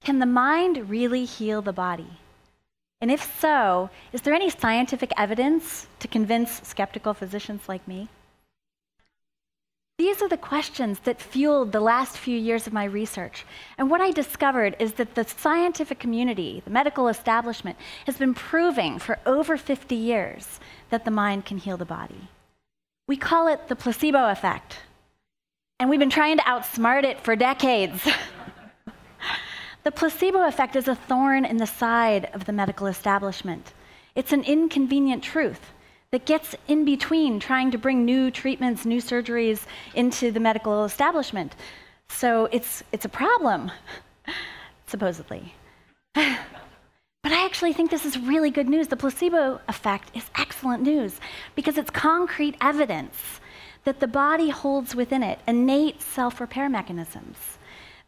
Can the mind really heal the body? And if so, is there any scientific evidence to convince skeptical physicians like me? These are the questions that fueled the last few years of my research. And what I discovered is that the scientific community, the medical establishment, has been proving for over 50 years that the mind can heal the body. We call it the placebo effect. And we've been trying to outsmart it for decades. The placebo effect is a thorn in the side of the medical establishment. It's an inconvenient truth that gets in between trying to bring new treatments, new surgeries into the medical establishment. So it's a problem, supposedly. But I actually think this is really good news. The placebo effect is excellent news because it's concrete evidence that the body holds within it innate self-repair mechanisms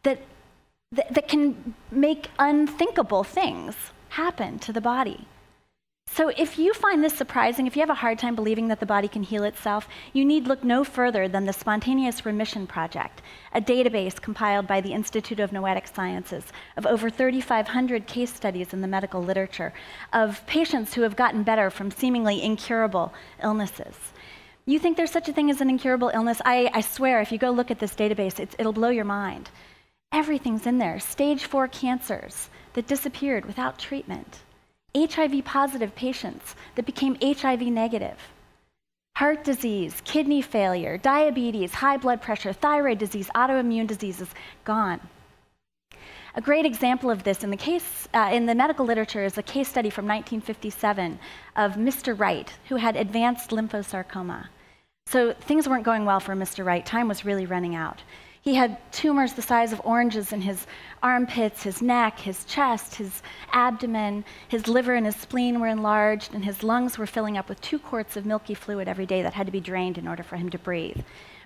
that can make unthinkable things happen to the body. So if you find this surprising, if you have a hard time believing that the body can heal itself, you need look no further than the Spontaneous Remission Project, a database compiled by the Institute of Noetic Sciences of over 3,500 case studies in the medical literature of patients who have gotten better from seemingly incurable illnesses. You think there's such a thing as an incurable illness? I swear, if you go look at this database, it'll blow your mind. Everything's in there. Stage 4 cancers that disappeared without treatment. HIV-positive patients that became HIV negative. Heart disease, kidney failure, diabetes, high blood pressure, thyroid disease, autoimmune diseases, gone. A great example of this in the medical literature is a case study from 1957 of Mr. Wright, who had advanced lymphosarcoma. So things weren't going well for Mr. Wright. Time was really running out. He had tumors the size of oranges in his armpits, his neck, his chest, his abdomen. His liver and his spleen were enlarged, and his lungs were filling up with 2 quarts of milky fluid every day that had to be drained in order for him to breathe.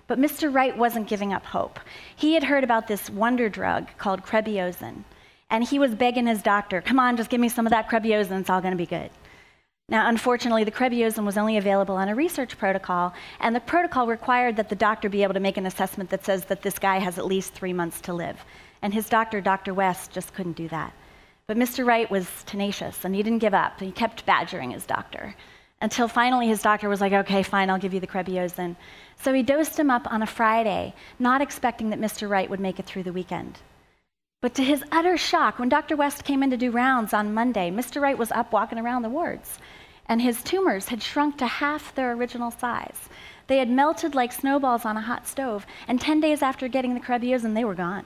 But Mr. Wright wasn't giving up hope. He had heard about this wonder drug called Crebiozin, and he was begging his doctor, come on, just give me some of that Crebiozin, it's all going to be good. Now, unfortunately, the Crebiozin was only available on a research protocol, and the protocol required that the doctor be able to make an assessment that says that this guy has at least 3 months to live. And his doctor, Dr. West, just couldn't do that. But Mr. Wright was tenacious, and he didn't give up. He kept badgering his doctor, until finally his doctor was like, okay, fine, I'll give you the Crebiozin. So he dosed him up on a Friday, not expecting that Mr. Wright would make it through the weekend. But to his utter shock, when Dr. West came in to do rounds on Monday, Mr. Wright was up walking around the wards, and his tumors had shrunk to half their original size. They had melted like snowballs on a hot stove, and 10 days after getting the Crebiozin, they were gone.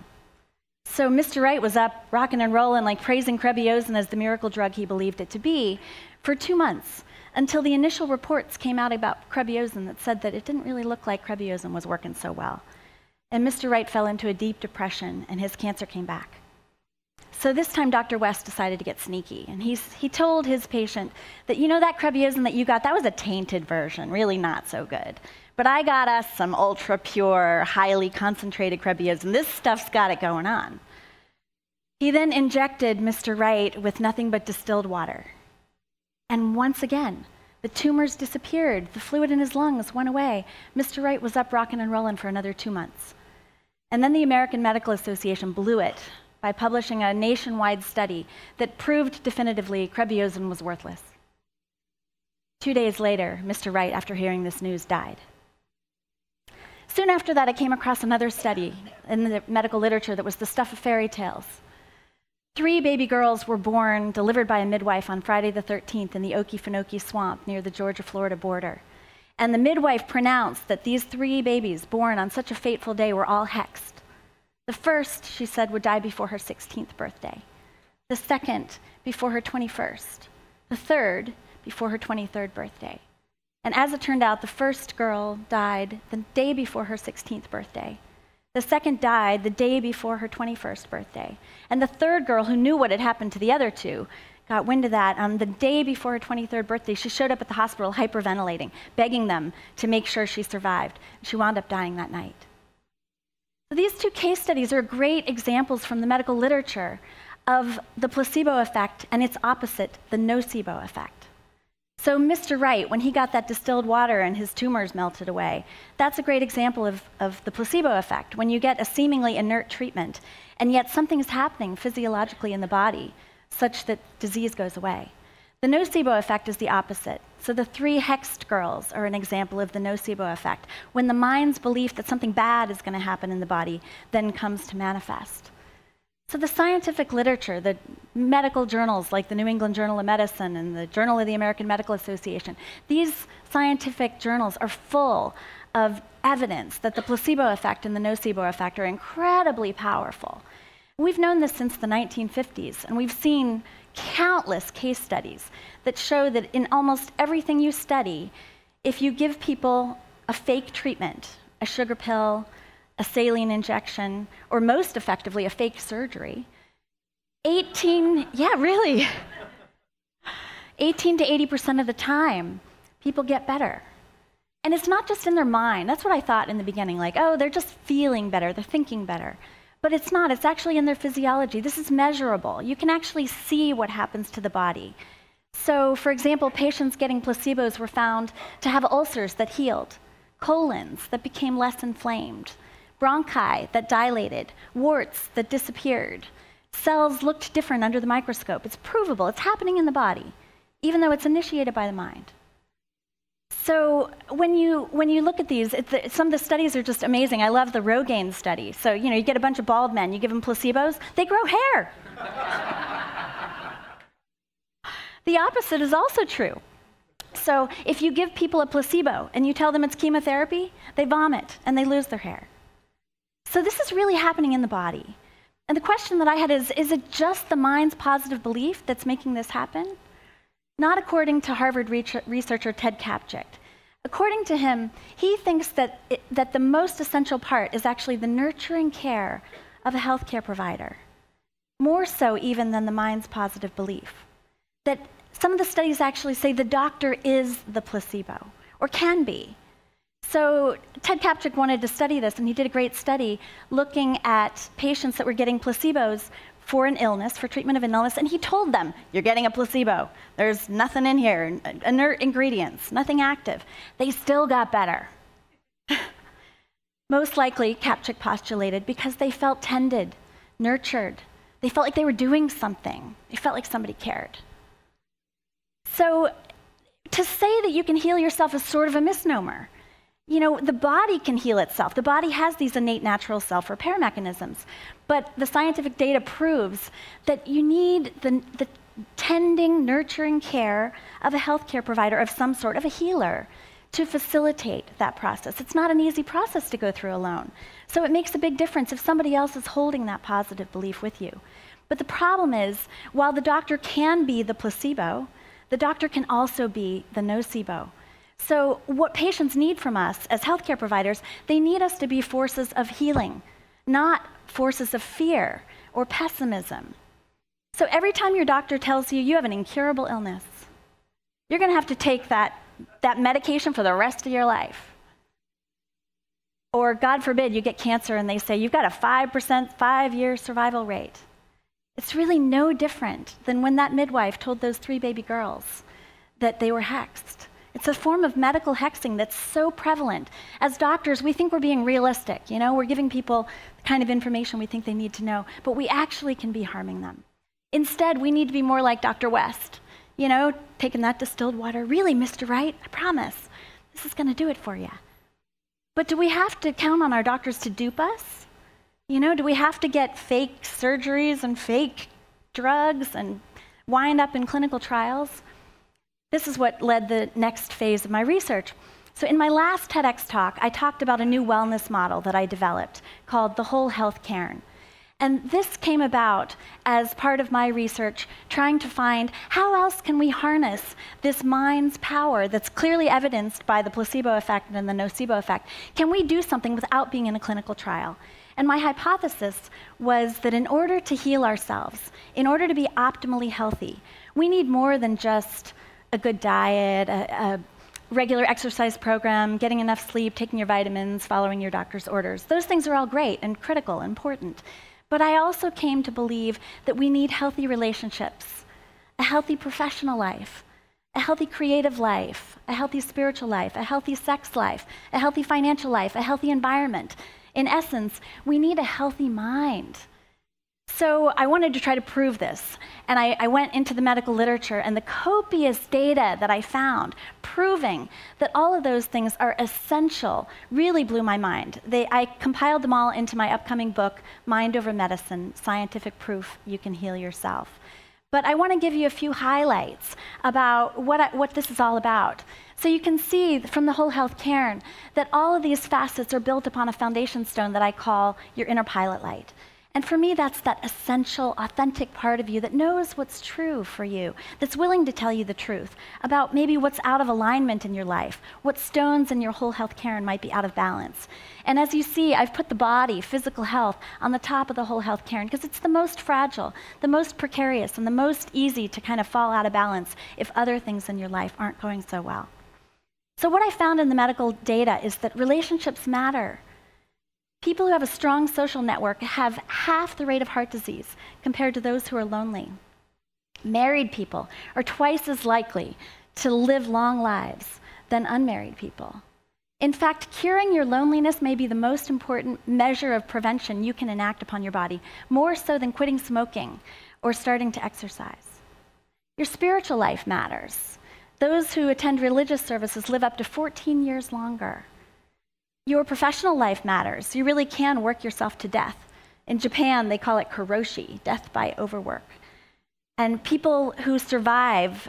So Mr. Wright was up rocking and rolling, like praising Crebiozin as the miracle drug he believed it to be, for 2 months, until the initial reports came out about Crebiozin that said that it didn't really look like Crebiozin was working so well. And Mr. Wright fell into a deep depression, and his cancer came back. So this time, Dr. West decided to get sneaky, and he told his patient that, you know, that Crebiozin that you got, that was a tainted version, really not so good. But I got us some ultra-pure, highly concentrated Crebiozin. This stuff's got it going on. He then injected Mr. Wright with nothing but distilled water. And once again, the tumors disappeared, the fluid in his lungs went away. Mr. Wright was up rocking and rolling for another 2 months. And then the American Medical Association blew it by publishing a nationwide study that proved definitively Crebiozin was worthless. 2 days later, Mr. Wright, after hearing this news, died. Soon after that, I came across another study in the medical literature that was the stuff of fairy tales. 3 baby girls were born, delivered by a midwife on Friday the 13th in the Okefenokee Swamp near the Georgia-Florida border. And the midwife pronounced that these 3 babies born on such a fateful day were all hexed. The first, she said, would die before her 16th birthday. The second, before her 21st. The third, before her 23rd birthday. And as it turned out, the first girl died the day before her 16th birthday. The second died the day before her 21st birthday. And the third girl, who knew what had happened to the other 2, got wind of that. On the day before her 23rd birthday, she showed up at the hospital hyperventilating, begging them to make sure she survived. She wound up dying that night. So these 2 case studies are great examples from the medical literature of the placebo effect and its opposite, the nocebo effect. So Mr. Wright, when he got that distilled water and his tumors melted away, that's a great example of the placebo effect, when you get a seemingly inert treatment and yet something is happening physiologically in the body such that disease goes away. The nocebo effect is the opposite. So the 3 hexed girls are an example of the nocebo effect, when the mind's belief that something bad is going to happen in the body then comes to manifest. So the scientific literature, the medical journals like the New England Journal of Medicine and the Journal of the American Medical Association, these scientific journals are full of evidence that the placebo effect and the nocebo effect are incredibly powerful. We've known this since the 1950s, and we've seen countless case studies that show that in almost everything you study, if you give people a fake treatment, a sugar pill, a saline injection, or most effectively, a fake surgery, 18 to 80% of the time, people get better. And it's not just in their mind. That's what I thought in the beginning, like, oh, they're just feeling better, they're thinking better. But it's not, it's actually in their physiology. This is measurable. You can actually see what happens to the body. So, for example, patients getting placebos were found to have ulcers that healed, colons that became less inflamed, bronchi that dilated, warts that disappeared. Cells looked different under the microscope. It's provable. It's happening in the body, even though it's initiated by the mind. So when you look at these, some of the studies are just amazing. I love the Rogaine study. So, you get a bunch of bald men, you give them placebos, they grow hair. The opposite is also true. So if you give people a placebo and you tell them it's chemotherapy, they vomit and they lose their hair. So this is really happening in the body. And the question that I had is it just the mind's positive belief that's making this happen? Not according to Harvard researcher Ted Kapchick. According to him, he thinks that the most essential part is actually the nurturing care of a healthcare provider, more so even than the mind's positive belief. That some of the studies actually say the doctor is the placebo, or can be. So Ted Kapchick wanted to study this, and he did a great study looking at patients that were getting placebos for an illness, for treatment of an illness, and he told them, you're getting a placebo. There's nothing in here, inert ingredients, nothing active. They still got better. Most likely, Kapchick postulated, because they felt tended, nurtured. They felt like they were doing something. They felt like somebody cared. So to say that you can heal yourself is sort of a misnomer. The body can heal itself. The body has these innate natural self-repair mechanisms. But the scientific data proves that you need the tending, nurturing care of a healthcare provider of some sort, of a healer, to facilitate that process. It's not an easy process to go through alone. So it makes a big difference if somebody else is holding that positive belief with you. But the problem is, while the doctor can be the placebo, the doctor can also be the nocebo. So what patients need from us as healthcare providers, they need us to be forces of healing, not forces of fear or pessimism. So every time your doctor tells you you have an incurable illness, you're going to have to take that medication for the rest of your life. Or God forbid you get cancer and they say you've got a 5% 5-year survival rate. It's really no different than when that midwife told those 3 baby girls that they were hexed. It's a form of medical hexing that's so prevalent. As doctors, we think we're being realistic. We're giving people the kind of information we think they need to know, but we actually can be harming them. Instead, we need to be more like Dr. West, taking that distilled water. Really, Mr. Wright, I promise, this is going to do it for you. But do we have to count on our doctors to dupe us? Do we have to get fake surgeries and fake drugs and wind up in clinical trials? This is what led the next phase of my research. So in my last TEDx talk, I talked about a new wellness model that I developed called the Whole Health Cairn. And this came about as part of my research, trying to find how else can we harness this mind's power that's clearly evidenced by the placebo effect and the nocebo effect. Can we do something without being in a clinical trial? And my hypothesis was that in order to heal ourselves, in order to be optimally healthy, we need more than just a good diet, a regular exercise program, getting enough sleep, taking your vitamins, following your doctor's orders. Those things are all great and critical and important. But I also came to believe that we need healthy relationships, a healthy professional life, a healthy creative life, a healthy spiritual life, a healthy sex life, a healthy financial life, a healthy environment. In essence, we need a healthy mind. So I wanted to try to prove this, and I went into the medical literature, and the copious data that I found proving that all of those things are essential really blew my mind. I compiled them all into my upcoming book, Mind Over Medicine, Scientific Proof You Can Heal Yourself. But I want to give you a few highlights about what this is all about. So you can see from the whole health cairn that all of these facets are built upon a foundation stone that I call your inner pilot light. And for me, that's that essential, authentic part of you that knows what's true for you, that's willing to tell you the truth about maybe what's out of alignment in your life, what stones in your whole health cairn might be out of balance. And as you see, I've put the body, physical health, on the top of the whole health cairn because it's the most fragile, the most precarious, and the most easy to kind of fall out of balance if other things in your life aren't going so well. So what I found in the medical data is that relationships matter. People who have a strong social network have half the rate of heart disease compared to those who are lonely. Married people are twice as likely to live long lives than unmarried people. In fact, curing your loneliness may be the most important measure of prevention you can enact upon your body, more so than quitting smoking or starting to exercise. Your spiritual life matters. Those who attend religious services live up to 14 years longer. Your professional life matters. You really can work yourself to death. In Japan, they call it karoshi, death by overwork. And people who survive,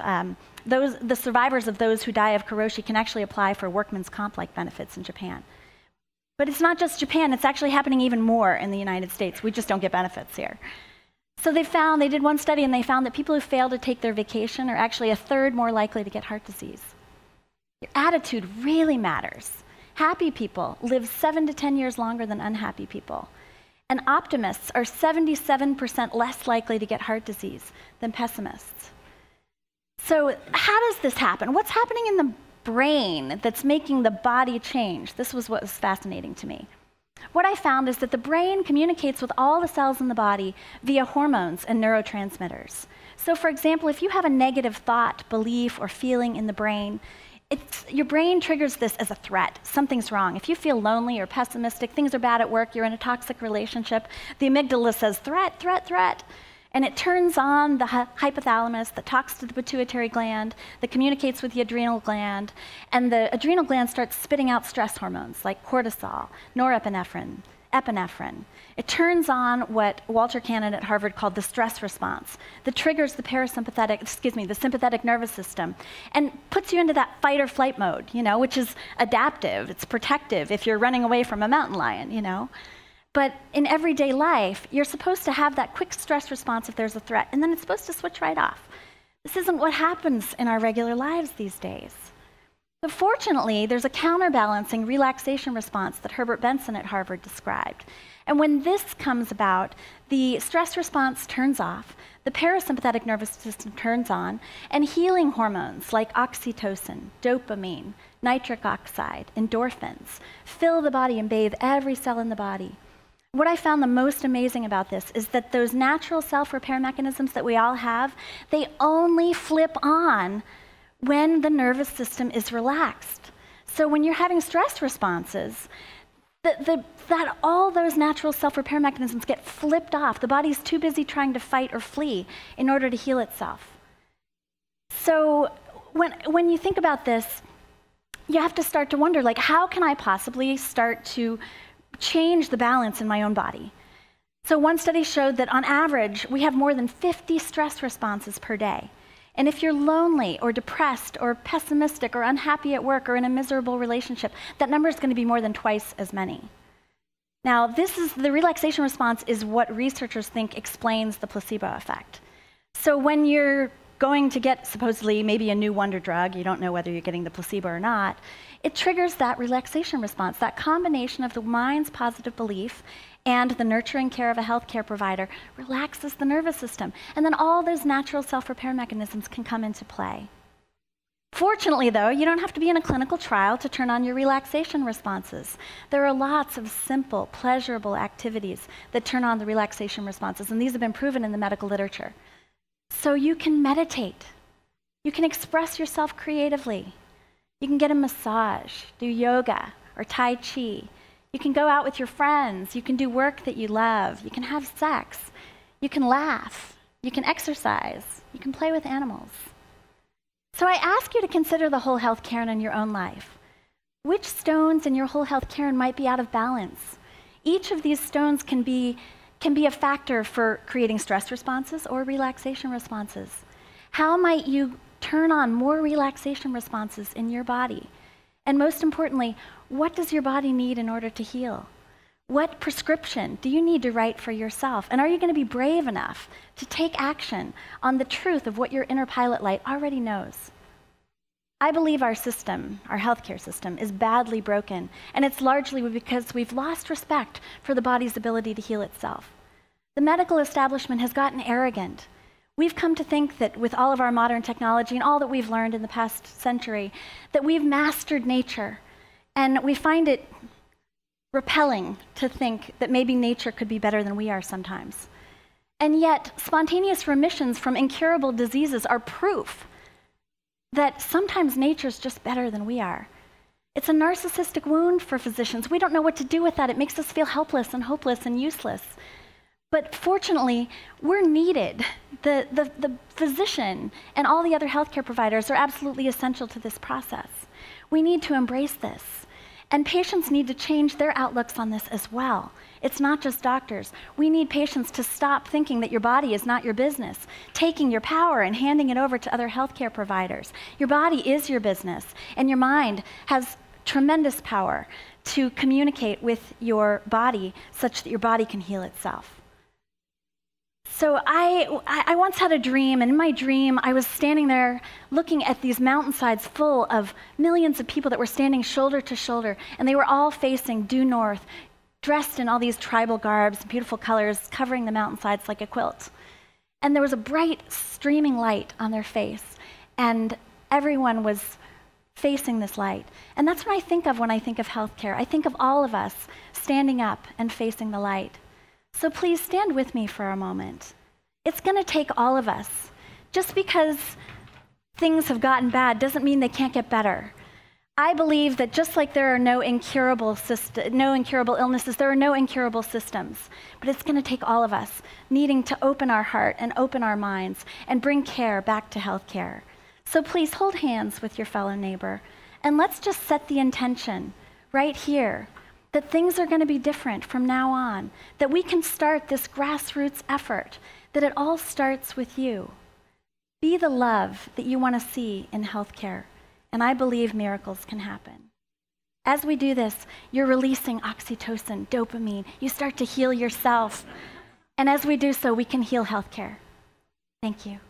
the survivors of those who die of karoshi can actually apply for workman's comp-like benefits in Japan. But it's not just Japan, it's actually happening even more in the United States. We just don't get benefits here. So they did one study and they found that people who fail to take their vacation are actually a third more likely to get heart disease. Your attitude really matters. Happy people live 7 to 10 years longer than unhappy people. And optimists are 77% less likely to get heart disease than pessimists. So how does this happen? What's happening in the brain that's making the body change? This was what was fascinating to me. What I found is that the brain communicates with all the cells in the body via hormones and neurotransmitters. So for example, if you have a negative thought, belief, or feeling in the brain, your brain triggers this as a threat. Something's wrong. If you feel lonely or pessimistic, things are bad at work, you're in a toxic relationship, the amygdala says, threat, threat, threat. And it turns on the hypothalamus that talks to the pituitary gland, that communicates with the adrenal gland, and the adrenal gland starts spitting out stress hormones like cortisol, norepinephrine, epinephrine. It turns on what Walter Cannon at Harvard called the stress response that triggers the sympathetic nervous system and puts you into that fight or flight mode, which is adaptive, it's protective if you're running away from a mountain lion, But in everyday life, you're supposed to have that quick stress response if there's a threat, and then it's supposed to switch right off. This isn't what happens in our regular lives these days. But fortunately, there's a counterbalancing relaxation response that Herbert Benson at Harvard described. And when this comes about, the stress response turns off, the parasympathetic nervous system turns on, and healing hormones like oxytocin, dopamine, nitric oxide, endorphins fill the body and bathe every cell in the body. What I found the most amazing about this is that those natural self-repair mechanisms that we all have, they only flip on when the nervous system is relaxed. So when you're having stress responses, that all those natural self-repair mechanisms get flipped off. The body's too busy trying to fight or flee in order to heal itself. So when you think about this, you have to start to wonder, how can I possibly start to change the balance in my own body? So one study showed that on average, we have more than 50 stress responses per day. And if you're lonely or depressed or pessimistic or unhappy at work or in a miserable relationship, that number is going to be more than twice as many. Now, the relaxation response is what researchers think explains the placebo effect. So when you're going to get supposedly maybe a new wonder drug, you don't know whether you're getting the placebo or not, it triggers that relaxation response, that combination of the mind's positive belief and the nurturing care of a healthcare provider relaxes the nervous system. And then all those natural self-repair mechanisms can come into play. Fortunately, though, you don't have to be in a clinical trial to turn on your relaxation responses. There are lots of simple, pleasurable activities that turn on the relaxation responses, and these have been proven in the medical literature. So you can meditate. You can express yourself creatively. You can get a massage, do yoga or Tai Chi. You can go out with your friends. You can do work that you love. You can have sex. You can laugh. You can exercise. You can play with animals. So I ask you to consider the whole health cairn in your own life. Which stones in your whole health cairn might be out of balance? Each of these stones can be a factor for creating stress responses or relaxation responses. How might you turn on more relaxation responses in your body? And most importantly, what does your body need in order to heal? What prescription do you need to write for yourself? And are you going to be brave enough to take action on the truth of what your inner pilot light already knows? I believe our system, our healthcare system, is badly broken, and it's largely because we've lost respect for the body's ability to heal itself. The medical establishment has gotten arrogant. We've come to think that with all of our modern technology and all that we've learned in the past century, that we've mastered nature, and we find it repelling to think that maybe nature could be better than we are sometimes. And yet, spontaneous remissions from incurable diseases are proof that sometimes nature's just better than we are. It's a narcissistic wound for physicians. We don't know what to do with that. It makes us feel helpless and hopeless and useless. But fortunately, we're needed. The physician and all the other healthcare providers are absolutely essential to this process. We need to embrace this. And patients need to change their outlooks on this as well. It's not just doctors. We need patients to stop thinking that your body is not your business, taking your power and handing it over to other healthcare providers. Your body is your business, and your mind has tremendous power to communicate with your body such that your body can heal itself. So I once had a dream, and in my dream, I was standing there looking at these mountainsides full of millions of people that were standing shoulder to shoulder, and they were all facing due north, dressed in all these tribal garbs and beautiful colors, covering the mountainsides like a quilt. And there was a bright, streaming light on their face, and everyone was facing this light. And that's what I think of when I think of healthcare. I think of all of us standing up and facing the light. So please stand with me for a moment. It's going to take all of us. Just because things have gotten bad doesn't mean they can't get better. I believe that just like there are no incurable illnesses, there are no incurable systems. But it's going to take all of us needing to open our heart and open our minds and bring care back to healthcare. So please hold hands with your fellow neighbor, and let's just set the intention right here that things are going to be different from now on, that we can start this grassroots effort, that it all starts with you. Be the love that you want to see in healthcare, and I believe miracles can happen. As we do this, you're releasing oxytocin, dopamine, you start to heal yourself, and as we do so, we can heal healthcare. Thank you.